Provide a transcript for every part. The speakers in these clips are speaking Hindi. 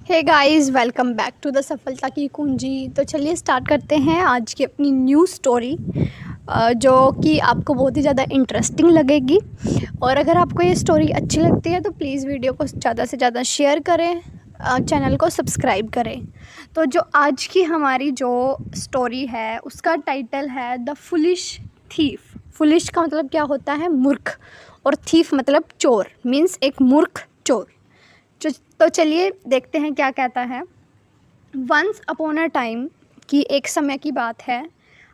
Hey guys, welcome back to the सफलता की कुंजी। तो चलिए स्टार्ट करते हैं आज की अपनी न्यू स्टोरी, जो कि आपको बहुत ही ज़्यादा इंटरेस्टिंग लगेगी। और अगर आपको ये स्टोरी अच्छी लगती है तो प्लीज़ वीडियो को ज़्यादा से ज़्यादा शेयर करें, चैनल को सब्सक्राइब करें। तो जो आज की हमारी जो स्टोरी है उसका टाइटल है द फुलिश थीफ। फुलिश का मतलब क्या होता है? मूर्ख। और थीफ मतलब चोर, मीन्स एक मूर्ख चोर। तो चलिए देखते हैं क्या कहता है। वंस अपॉन अ टाइम, की एक समय की बात है,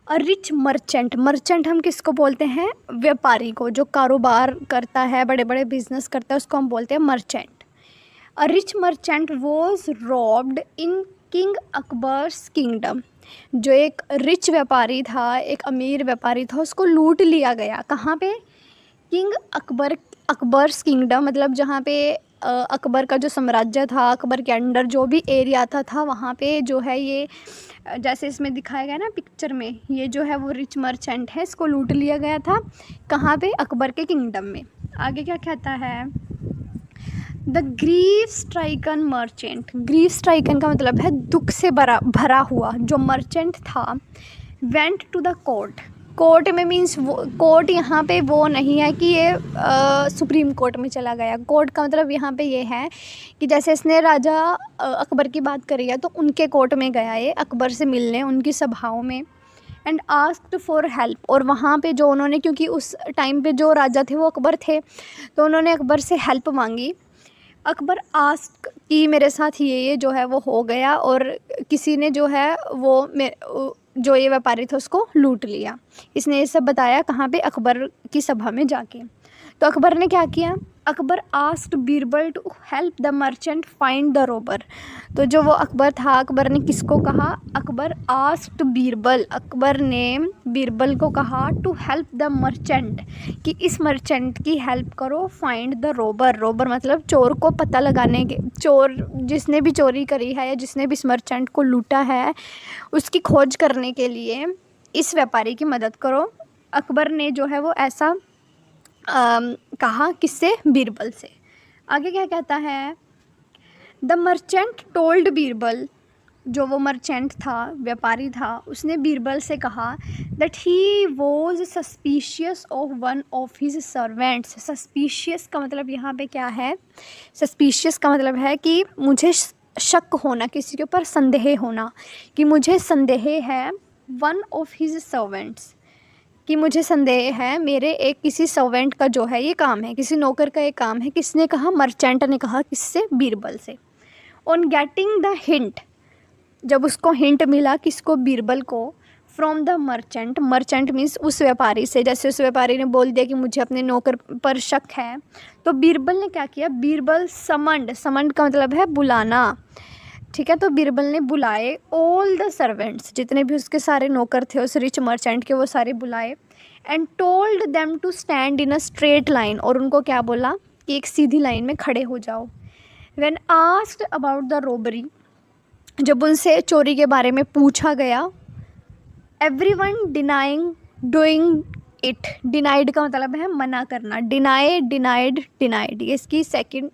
अ रिच मर्चेंट। मर्चेंट हम किसको बोलते हैं? व्यापारी को, जो कारोबार करता है, बड़े बड़े बिजनेस करता है, उसको हम बोलते हैं merchant. A rich merchant was robbed in king Akbar's kingdom. जो एक रिच व्यापारी था, एक अमीर व्यापारी था, उसको लूट लिया गया। कहाँ पे? किंग अकबर्स किंगडम, मतलब जहाँ पे अकबर का जो साम्राज्य था, अकबर के अंडर जो भी एरिया था वहाँ पे जो है ये, जैसे इसमें दिखाया गया ना पिक्चर में, ये जो है वो रिच मर्चेंट है, इसको लूट लिया गया था। कहाँ पे? अकबर के किंगडम में। आगे क्या कहता है? The grief stricken merchant. Grief stricken का मतलब है दुख से भरा हुआ। जो मर्चेंट था, went to the court. Court में मीन्स वो कोर्ट यहाँ पे वो नहीं है कि ये सुप्रीम कोर्ट में चला गया। कोर्ट का मतलब यहाँ पे ये है कि जैसे इसने राजा अकबर की बात करी है तो उनके कोर्ट में गया ये, अकबर से मिलने, उनकी सभाओं में। And asked for help. और वहाँ पे जो उन्होंने, क्योंकि उस टाइम पे जो राजा थे वो अकबर थे, तो उन्होंने अकबर से हेल्प मांगी। अकबर आस्क कि मेरे साथ ये जो है वो हो गया और किसी ने जो है वो जो ये व्यापारी था उसको लूट लिया। इसने ये सब बताया कहाँ पे? अकबर की सभा में जाके। तो अकबर ने क्या किया? Akbar asked Birbal to help the merchant find the robber. तो जो वो अकबर था, अकबर ने किसको कहा? अकबर आस्क्ड बीरबल। अकबर ने बीरबल को कहा टू हेल्प द मर्चेंट, कि इस मर्चेंट की हेल्प करो। Find the Rober. रोबर मतलब चोर को पता लगाने के, चोर जिसने भी चोरी करी है या जिसने भी इस मर्चेंट को लूटा है उसकी खोज करने के लिए इस व्यापारी की मदद करो। अकबर ने जो है वो ऐसा कहा, किससे? बीरबल से। आगे क्या कहता है? The merchant told Birbal. जो वो मर्चेंट था, व्यापारी था, उसने बीरबल से कहा that he was suspicious of one of his servants. Suspicious का मतलब यहाँ पे क्या है? सस्पिशियस का मतलब है कि मुझे शक होना, किसी के ऊपर संदेह होना, कि मुझे संदेह है। वन ऑफ हिज सर्वेंट्स, कि मुझे संदेह है मेरे एक किसी सर्वेंट का जो है ये काम है, किसी नौकर का ये काम है। किसने कहा? मर्चेंट ने कहा। किससे? बीरबल से। ऑन गेटिंग द हिंट, जब उसको हिंट मिला, किसको? बीरबल को। From the merchant. Merchant means उस व्यापारी से। जैसे उस व्यापारी ने बोल दिया कि मुझे अपने नौकर पर शक है, तो बीरबल ने क्या किया? बीरबल समंड। समंड का मतलब है बुलाना, ठीक है। तो बीरबल ने बुलाए ऑल द सर्वेंट्स, जितने भी उसके सारे नौकर थे उस रिच मर्चेंट के, वो सारे बुलाए। And told them to stand in a straight line. और उनको क्या बोला? कि एक सीधी लाइन में खड़े हो जाओ। When asked about the robbery, जब उनसे चोरी के बारे में पूछा गया, everyone denying doing it. Denied का मतलब है मना करना। डिनाई, डिनाइड, डिनाइड, ये इसकी सेकंड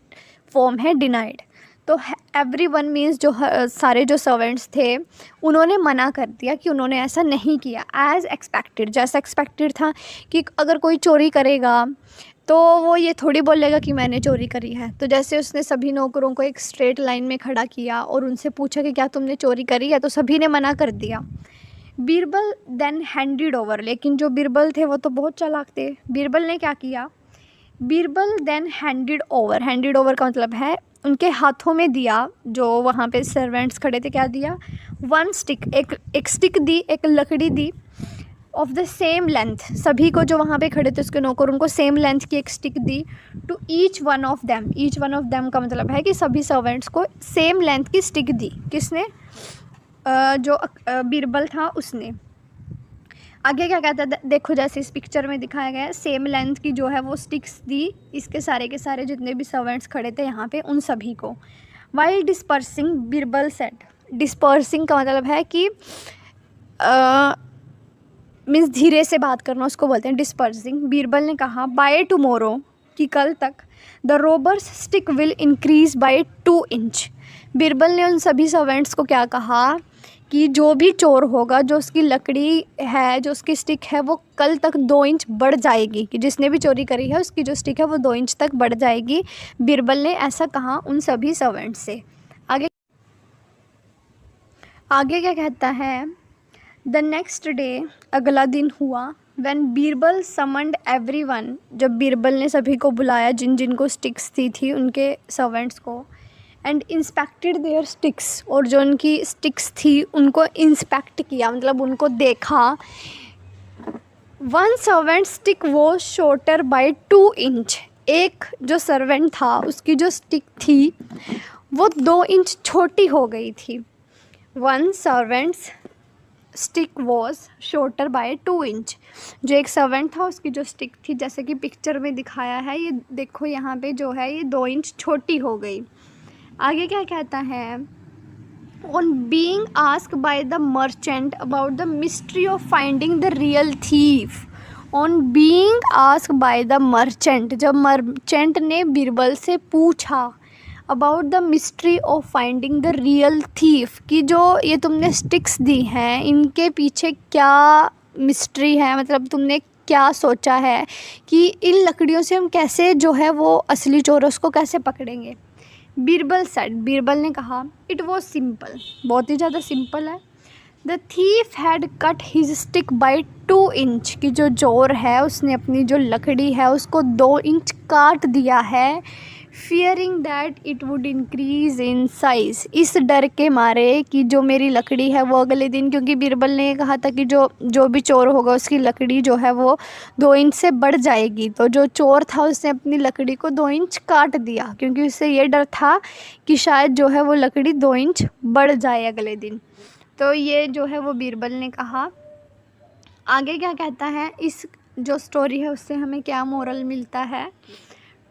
फॉर्म है डिनाइड। तो एवरीवन मीन्स जो सारे जो सर्वेंट्स थे उन्होंने मना कर दिया, कि उन्होंने ऐसा नहीं किया। एज एक्सपेक्टेड, जैसा एक्सपेक्टेड था कि अगर कोई चोरी करेगा तो वो ये थोड़ी बोलेगा कि मैंने चोरी करी है। तो जैसे उसने सभी नौकरों को एक स्ट्रेट लाइन में खड़ा किया और उनसे पूछा कि क्या तुमने चोरी करी है, तो सभी ने मना कर दिया। Birbal then handed over. लेकिन जो बीरबल थे वो तो बहुत चालाक थे। बीरबल ने क्या किया? Birbal then handed over. Handed over का मतलब है उनके हाथों में दिया, जो वहाँ पे सर्वेंट्स खड़े थे, क्या दिया? वन स्टिक, एक स्टिक दी, एक लकड़ी दी। ऑफ द सेम लेंथ, सभी को जो वहाँ पे खड़े थे उसके नौकर, उनको सेम लेंथ की एक स्टिक दी। To each one of them. Each one of them का मतलब है कि सभी सर्वेंट्स को सेम लेंथ की स्टिक दी। किसने? जो बीरबल था उसने। आगे क्या कहता है देखो, जैसे इस पिक्चर में दिखाया गया है, सेम लेंथ की जो है वो स्टिक्स दी इसके सारे के सारे जितने भी सर्वेंट्स खड़े थे यहाँ पे, उन सभी को। While dispersing, Birbal said. Dispersing का मतलब है कि मीन्स धीरे से बात करना, उसको बोलते हैं डिस्पर्सिंग। बीरबल ने कहा बाय टुमारो, कि कल तक, the robbers stick will increase by 2 inch. Birbal ने उन सभी सर्वेंट्स को क्या कहा कि जो भी चोर होगा, जो उसकी लकड़ी है, जो उसकी स्टिक है, वो कल तक 2 इंच बढ़ जाएगी, कि जिसने भी चोरी करी है उसकी जो स्टिक है वो 2 इंच तक बढ़ जाएगी। बीरबल ने ऐसा कहा उन सभी सर्वेंट्स से। आगे क्या कहता है, द नेक्स्ट डे, अगला दिन हुआ, व्हेन बीरबल समन्ड एवरीवन, जब बीरबल ने सभी को बुलाया जिन जिन को स्टिक्स थी उनके सर्वेंट्स को, एंड इंस्पेक्टेड देयर स्टिक्स, और जो उनकी स्टिक्स थी उनको इंस्पेक्ट किया, मतलब उनको देखा। One servant stick was shorter by 2 inch, एक जो सर्वेंट था उसकी जो स्टिक थी वो 2 इंच छोटी हो गई थी। One servants stick was shorter by 2 inch, जो एक सर्वेंट था उसकी जो स्टिक थी, जैसे कि पिक्चर में दिखाया है, ये देखो यहाँ पे जो है ये 2 इंच छोटी हो गई। आगे क्या कहता है, on being asked by the merchant about the mystery of finding the real thief. On being asked by the merchant, जब मर्चेंट ने बीरबल से पूछा about the mystery of finding the real thief, कि जो ये तुमने स्टिक्स दी हैं इनके पीछे क्या मिस्ट्री है, मतलब तुमने क्या सोचा है कि इन लकड़ियों से हम कैसे जो है वो असली चोरों को कैसे पकड़ेंगे। बीरबल सेड, बीरबल ने कहा, इट वॉज सिंपल, बहुत ही ज़्यादा सिंपल है। The thief had cut his stick by 2 inch, कि जो चोर है उसने अपनी जो लकड़ी है उसको 2 इंच काट दिया है। Fearing that it would increase in size, इस डर के मारे कि जो मेरी लकड़ी है वो अगले दिन, क्योंकि बीरबल ने कहा था कि जो भी चोर होगा उसकी लकड़ी जो है वो 2 इंच से बढ़ जाएगी, तो जो चोर था उसने अपनी लकड़ी को 2 इंच काट दिया, क्योंकि उससे ये डर था कि शायद जो है वो लकड़ी 2 इंच बढ़ जाए अगले दिन। तो ये जो है वो बीरबल ने कहा। आगे क्या कहता है, इस जो स्टोरी है उससे हमें क्या मोरल मिलता है,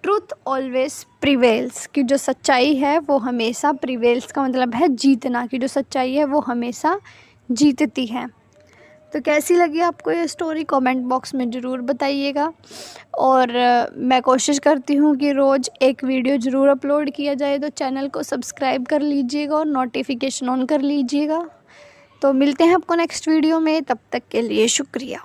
ट्रूथ ऑलवेज प्रिवेल्स, कि जो सच्चाई है वो हमेशा प्रिवेल्स का मतलब है जीतना, कि जो सच्चाई है वो हमेशा जीतती है। तो कैसी लगी आपको ये स्टोरी कमेंट बॉक्स में ज़रूर बताइएगा, और मैं कोशिश करती हूँ कि रोज़ एक वीडियो ज़रूर अपलोड किया जाए, तो चैनल को सब्सक्राइब कर लीजिएगा और नोटिफिकेशन ऑन कर लीजिएगा। तो मिलते हैं आपको नेक्स्ट वीडियो में, तब तक के लिए शुक्रिया।